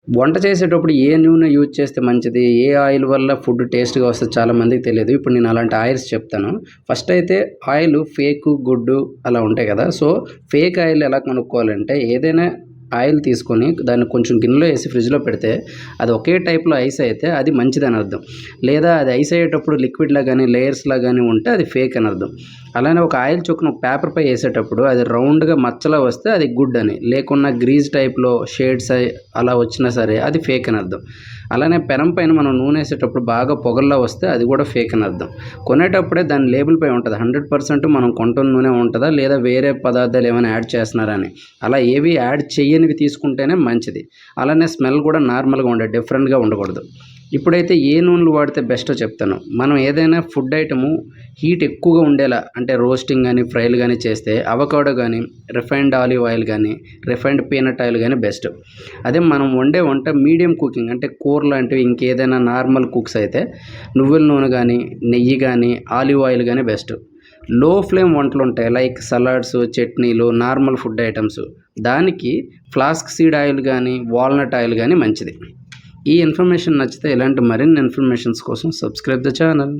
వంట చేసేటప్పుడు ఏ నూనె యూజ్ చేస్తే మంచిది? ఏ ఆయిల్ వల్ల ఫుడ్ టేస్ట్‌గా వస్తది చాలా మందికి తెలియదు. ఇప్పుడు నేను అలాంటి ఆయిల్స్ చెప్తాను. ఫస్ట్ అయితే ఆయిలు ఫేకు, గుడ్డు అలా ఉంటాయి కదా! సో, ఫేక్ ఆయిల్ ఎలా కనుక్కోవాలంటే ఏదైనా ఆయిల్ తీసుకొని దాన్ని కొంచెం గిన్నెలో ఏసి ఫ్రిడ్జ్‌లో పెడితే అది ఒకే టైప్‌లో ఐస్ అయితే అది మంచిదని అర్థం. లేదా అది ఐస్ అయ్యేటప్పుడు లిక్విడ్‌లా గాని, లేయర్స్‌లా గాని ఉంటే అది ఫేక్ అని అర్థం. అలానే ఒక ఆయిల్ చుక్కను ఒక పేపర్‌పై ఏసేటప్పుడు అది రౌండ్‌గా మచ్చలా వస్తే అది గుడ్ అని. లేకున్నా గ్రీజ్ టైప్‌లో షేడ్స్ అలా వచ్చినా సరే అది ఫేక్ అని అర్థం. అలానే పెనం పైన మనం నూనె ఏసేటప్పుడు బాగా పొగల్లా వస్తే అది కూడా ఫేక్ అని అర్థం. కొనేటప్పుడే దాని లేబుల్‌పై ఉంటది. 100% మనం కొంటున్న నూనె ఉంటదా? లేదా వేరే పదార్థాలు ఏమైనా యాడ్ చేస్తున్నారా అని. అలా ఏవి యాడ్ చెయ్యనివి తీసుకుంటేనే మంచిది. అలానే స్మెల్ కూడా నార్మల్‌గా ఉండాలి. డిఫరెంట్‌గా ఉండకూడదు. ఇప్పుడైతే ఏ నూనెలు వాడితే బెస్టో చెప్తాను. మనం ఏదైనా ఫుడ్ ఐటెము హీట్ ఎక్కువగా ఉండేలా అంటే రోస్టింగ్ గానీ, ఫ్రైలు గానీ చేస్తే అవకాడో గానీ, రిఫైన్డ్ ఆలివ్ ఆయిల్ గానీ, రిఫైన్డ్ పీనట్ ఆయిల్ గానీ బెస్ట్. అదే మనం వండే వంట మీడియం కుకింగ్ అంటే కూర లాంటివి ఇంకేదైనా నార్మల్ కుక్స్ అయితే నువ్వుల నూనె గానీ, నెయ్యి గానీ, ఆలివ్ ఆయిల్ గానీ బెస్ట్. లో ఫ్లేమ్ వంటలుంటాయి లైక్ సలాడ్స్, చట్నీలు, నార్మల్ ఫుడ్ ఐటమ్స్. దానికి ఫ్లాస్క్ సీడ్ ఆయిల్ గానీ, వాల్నట్ ఆయిల్ గానీ మంచిది. ఈ ఇన్ఫర్మేషన్ నచ్చితే ఇలాంటి మరిన్ని ఇన్ఫర్మేషన్స్ కోసం సబ్స్క్రైబ్ ద ఛానల్.